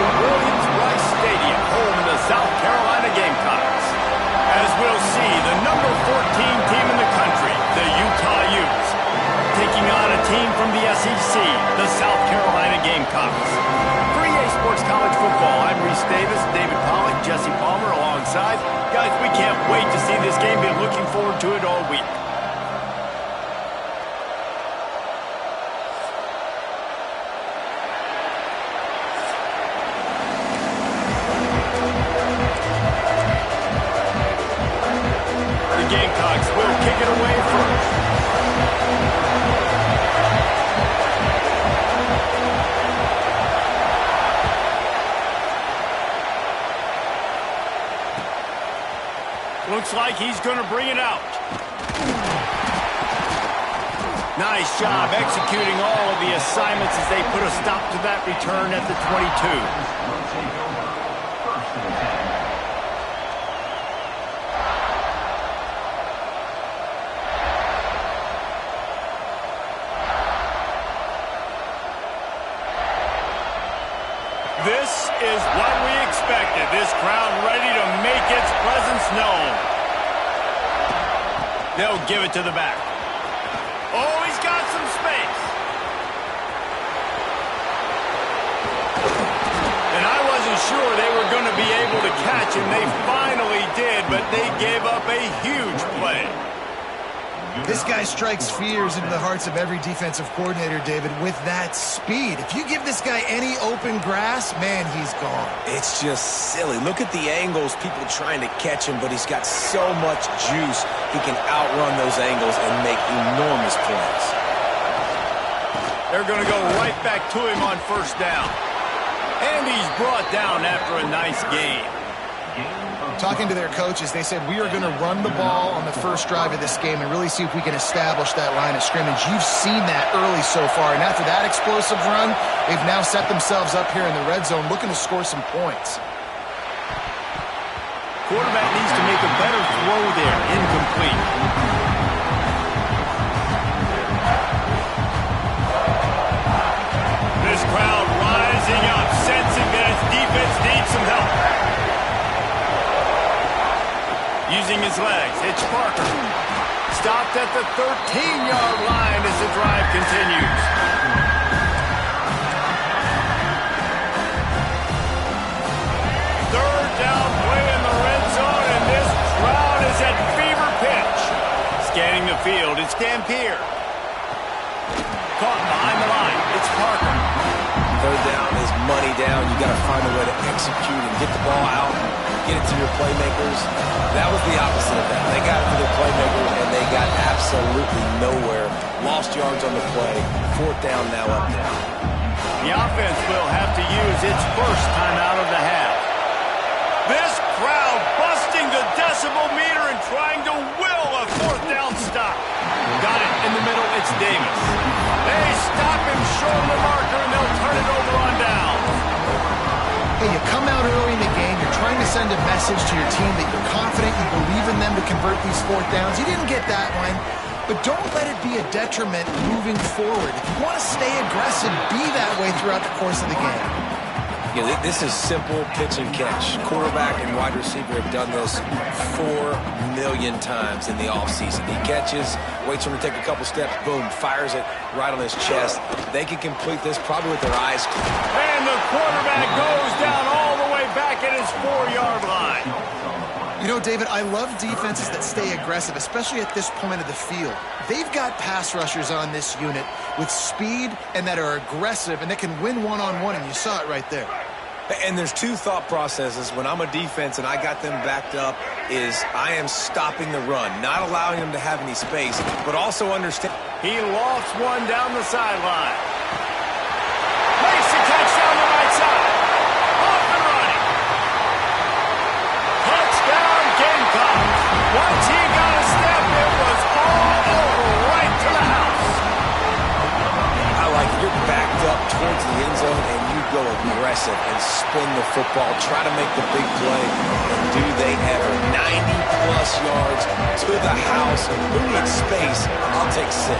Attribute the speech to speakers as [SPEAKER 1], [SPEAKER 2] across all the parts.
[SPEAKER 1] to Williams-Brice Stadium, home of the South Carolina Gamecocks. As we'll see, the number 14 team in the country, the Utah Utes, taking on a team from the SEC, the South Carolina Gamecocks. For EA Sports College Football, I'm Reese Davis, David Pollack, Jesse Palmer alongside. Guys, we can't wait to see this game. Been looking forward to it all week. Gamecocks will kick it away first. Looks like he's going to bring it out. Nice job executing all of the assignments as they put a stop to that return at the 22. This is what we expected. This crowd ready to make its presence known. They'll give it to the back. Oh, he's got some space. And I wasn't sure they were going to be able to catch him. They finally did, but they gave up a huge play.
[SPEAKER 2] This guy strikes fears into the hearts of every defensive coordinator, David, with that speed. If you give this guy any open grass, man, he's gone.
[SPEAKER 3] It's just silly. Look at the angles, people trying to catch him, but he's got so much juice. He can outrun those angles and make enormous plays.
[SPEAKER 1] They're going to go right back to him on first down. And he's brought down after a nice game.
[SPEAKER 2] Talking to their coaches, they said, we are going to run the ball on the first drive of this game and really see if we can establish that line of scrimmage. You've seen that early so far, and after that explosive run, they've now set themselves up here in the red zone looking to score some points.
[SPEAKER 1] Quarterback needs to make a better throw there. Incomplete. This crowd rising up, sensing that its defense needs some help. Using his legs, it's Parker. Stopped at the 13-yard line as the drive continues. Third down play in the red zone, and this crowd is at fever pitch. Scanning the field, it's Dampier. Caught behind the line, it's Parker.
[SPEAKER 3] Third down is money down. You got to find a way to execute and get the ball out, get it to your playmakers. That was the opposite of that. They got it to their playmakers, and they got absolutely nowhere. Lost yards on the play. Fourth down, now up down.
[SPEAKER 1] The offense will have to use its first time out of the half. This crowd busting the decibel meter and trying to will a fourth down stop. Got it in the middle, it's Davis. They stop him short of the marker, and they'll turn it over on down.
[SPEAKER 2] Hey, you come out early in the game, you're trying to send a message to your team that you're confident, you believe in them to convert these fourth downs. You didn't get that one, but don't let it be a detriment moving forward. If you want to stay aggressive, be that way throughout the course of the game.
[SPEAKER 3] Yeah, this is simple pitch and catch. Quarterback and wide receiver have done this 4 million times in the offseason. He catches, waits for him to take a couple steps, boom, fires it right on his chest. They can complete this probably with their eyes closed.
[SPEAKER 1] And the quarterback goes down all the way back at his 4-yard line.
[SPEAKER 2] You know, David, I love defenses that stay aggressive, especially at this point of the field. They've got pass rushers on this unit with speed and that are aggressive and that can win one-on-one, and you saw it right there.
[SPEAKER 3] And there's two thought processes. When I'm a defense and I got them backed up is I am stopping the run, not allowing them to have any space, but also understand.
[SPEAKER 1] He lofts one down the sideline. Makes the catch down the right side. Off and running. Touchdown Gamecocks. Once he got a step, it was all over right to the house.
[SPEAKER 3] I like it. You're backed up towards the end zone and you go aggressive and spin the football, try to make the big play, and do they ever. 90-plus yards to the house. Who needs space? I'll take 6.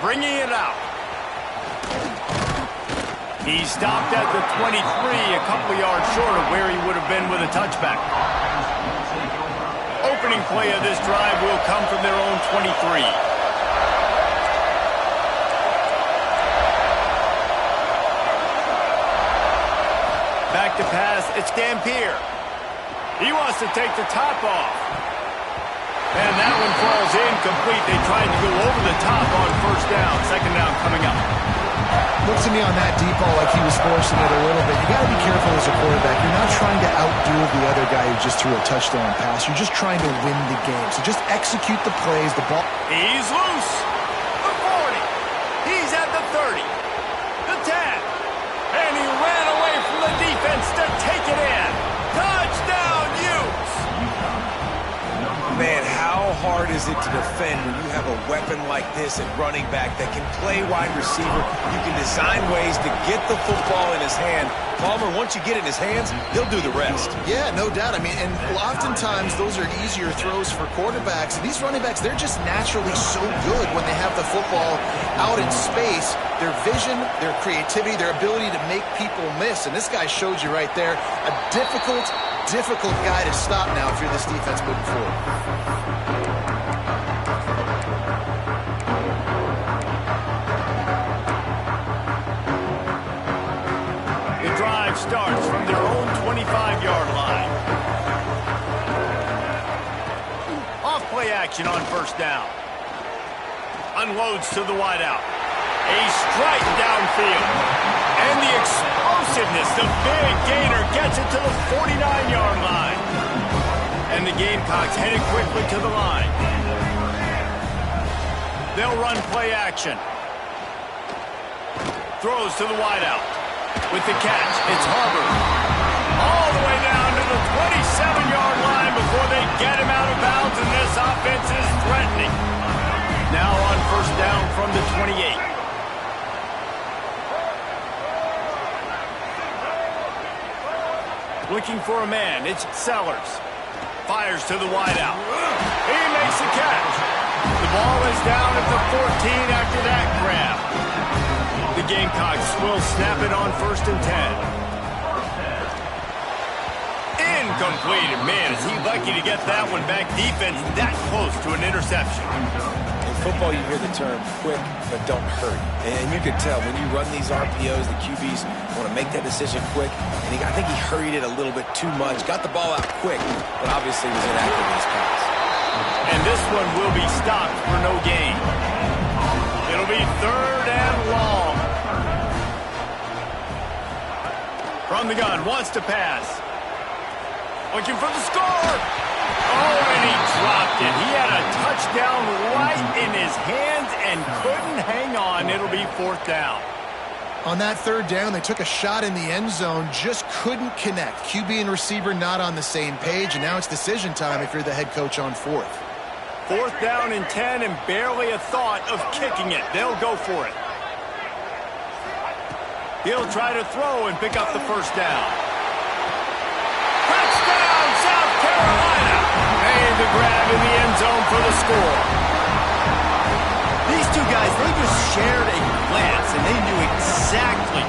[SPEAKER 1] bringing it out. He stopped at the 23, a couple of yards short of where he would have been with a touchback. Opening play of this drive will come from their own 23. Back to pass, it's Dampier. He wants to take the top off. And that one falls incomplete. They tried to go over the top on first down. Second down coming up.
[SPEAKER 2] Looks to me on that deep ball like he was forcing it a little bit. You got to be careful as a quarterback. You're not trying to outdo the other guy who just threw a touchdown pass. You're just trying to win the game. So just execute the plays. The ball.
[SPEAKER 1] He's loose. The 40. He's at the 30. The 10. And he ran away from the defense to take it in. Touchdown, Utes.
[SPEAKER 3] Man, how hard is it to defend when you have a weapon like this at running back that can play wide receiver? You can design ways to get the football in his hand. Palmer, once you get it in his hands, he'll do the rest.
[SPEAKER 2] Yeah, no doubt. I mean, and oftentimes those are easier throws for quarterbacks. These running backs, they're just naturally so good when they have the football out in space. Their vision, their creativity, their ability to make people miss. And this guy showed you right there, a difficult guy to stop now if you're this defense moving forward.
[SPEAKER 1] The drive starts from their own 25-yard line. Off play action on first down. Unloads to the wideout. A strike downfield. And the explosiveness, the big gainer gets it to the 49-yard line. And the Gamecocks headed quickly to the line. They'll run play action. Throws to the wideout. With the catch, it's Harvard. All the way down to the 27-yard line before they get him out of bounds, and this offense is threatening. Now on first down from the 28. Looking for a man, it's Sellers. Fires to the wideout. He makes the catch. The ball is down at the 14 after that grab. The Gamecocks will snap it on first and 10. Incomplete. Man, is he lucky to get that one back. Defense that close to an interception.
[SPEAKER 3] In football, you hear the term quick, but don't hurry. And you can tell when you run these RPOs, the QBs want to make that decision quick. And I think he hurried it a little bit too much. Got the ball out quick, but obviously was inaccurate in his pass.
[SPEAKER 1] And this one will be stopped for no gain. It'll be third and long. From the gun, wants to pass. Looking for the score. Oh, and he dropped it. He had a touchdown right in his hands and couldn't hang on. It'll be fourth down.
[SPEAKER 2] On that third down, they took a shot in the end zone, just couldn't connect. QB and receiver not on the same page, and now it's decision time if you're the head coach on fourth.
[SPEAKER 1] Fourth down and 10, and barely a thought of kicking it. They'll go for it. He'll try to throw and pick up the first down. Touchdown, South Carolina! Made the grab in the end zone for the score. These two guys, they just shared a glance, and they knew exactly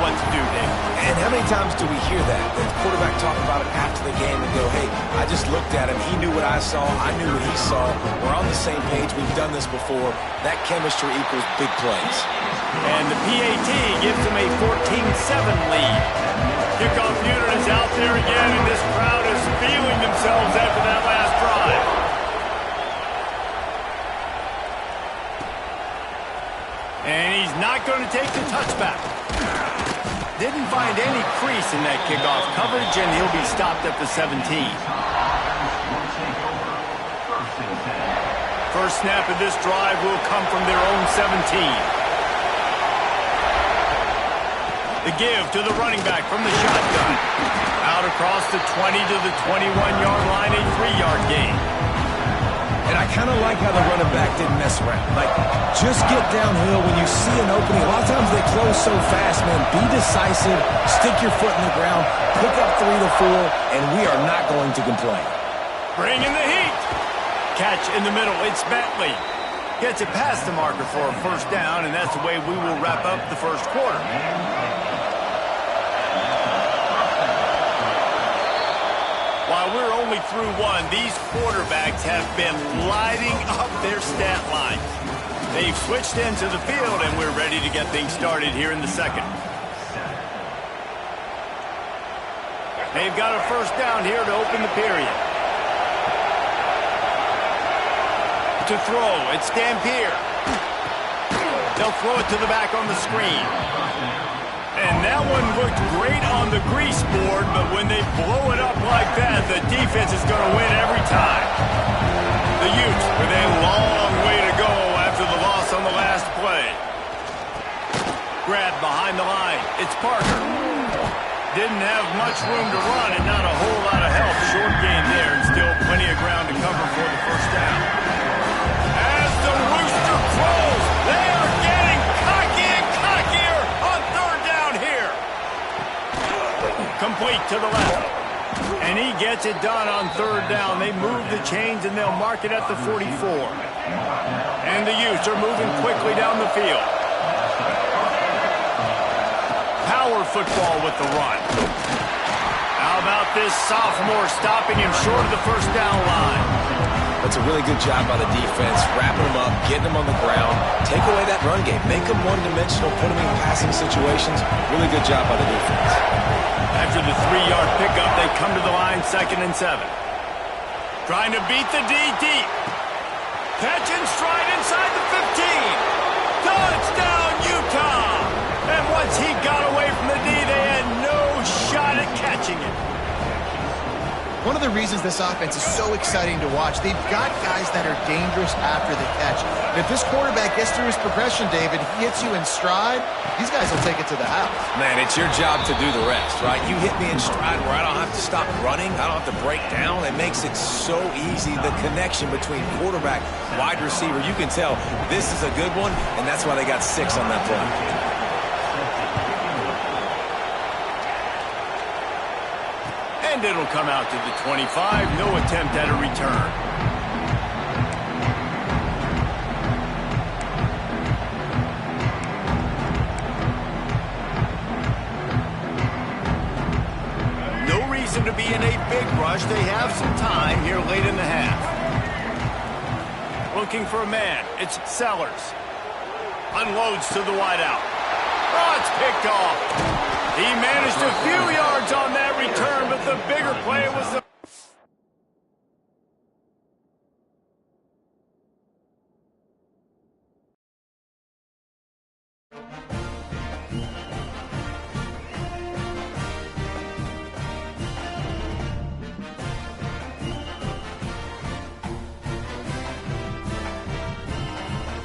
[SPEAKER 1] what to do, Dave.
[SPEAKER 3] And how many times do we hear that? The quarterback talk about it after the game and go, hey, I just looked at him. He knew what I saw. I knew what he saw. We're on the same page. We've done this before. That chemistry equals big plays.
[SPEAKER 1] And the PAT gives them a 14-7 lead. Kickoff unit is out there again, and this crowd is feeling themselves after that last drive. And he's not going to take the touchback. Didn't find any crease in that kickoff coverage, and he'll be stopped at the 17. First snap of this drive will come from their own 17. The give to the running back from the shotgun. Out across the 20 to the 21-yard line, a 3-yard gain.
[SPEAKER 3] And I kind of like how the running back didn't mess around. Like, just get downhill when you see an opening. A lot of times they close so fast, man. Be decisive, stick your foot in the ground, pick up 3 to 4, and we are not going to complain.
[SPEAKER 1] Bring in the heat. Catch in the middle. It's Bentley. Gets it past the marker for a first down, and that's the way we will wrap up the first quarter. While we're only through one, these quarterbacks have been lighting up their stat lines. They've switched into the field, and we're ready to get things started here in the second. They've got a first down here to open the period. To throw, it's Dampier. They'll throw it to the back on the screen. And that one looked great on the grease board, but when they blow it up like that, the defense is going to win every time. The Utes with a long way to go after the loss on the last play. Grab behind the line. It's Parker. Didn't have much room to run and not a whole lot of help. Short gain there and still plenty of ground to cover for the first down. As the rooster crows, they are getting cocky and cockier on third down here. Complete to the left. And he gets it done on third down. They move the chains and they'll mark it at the 44. And the Utes are moving quickly down the field. Power football with the run. How about this sophomore stopping him short of the first down line?
[SPEAKER 3] That's a really good job by the defense, wrapping them up, getting them on the ground, take away that run game, make them one-dimensional, put them in passing situations. Really good job by the defense.
[SPEAKER 1] After the 3-yard pickup, they come to the line 2nd and 7. Trying to beat the D deep. Catch and stride inside the 15. Touchdown, Utah! And once he got away from the D, they had no shot at catching it.
[SPEAKER 2] One of the reasons this offense is so exciting to watch, they've got guys that are dangerous after the catch. And if this quarterback gets through his progression, David, he hits you in stride, these guys will take it to the house.
[SPEAKER 3] Man, it's your job to do the rest, right? You hit me in stride where I don't have to stop running, I don't have to break down. It makes it so easy. The connection between quarterback, wide receiver, you can tell this is a good one, and that's why they got 6 on that play.
[SPEAKER 1] And it'll come out to the 25. No attempt at a return. No reason to be in a big rush. They have some time here late in the half. Looking for a man. It's Sellers. Unloads to the wideout. Oh, it's picked off. He managed a few yards on that return, but the bigger play was the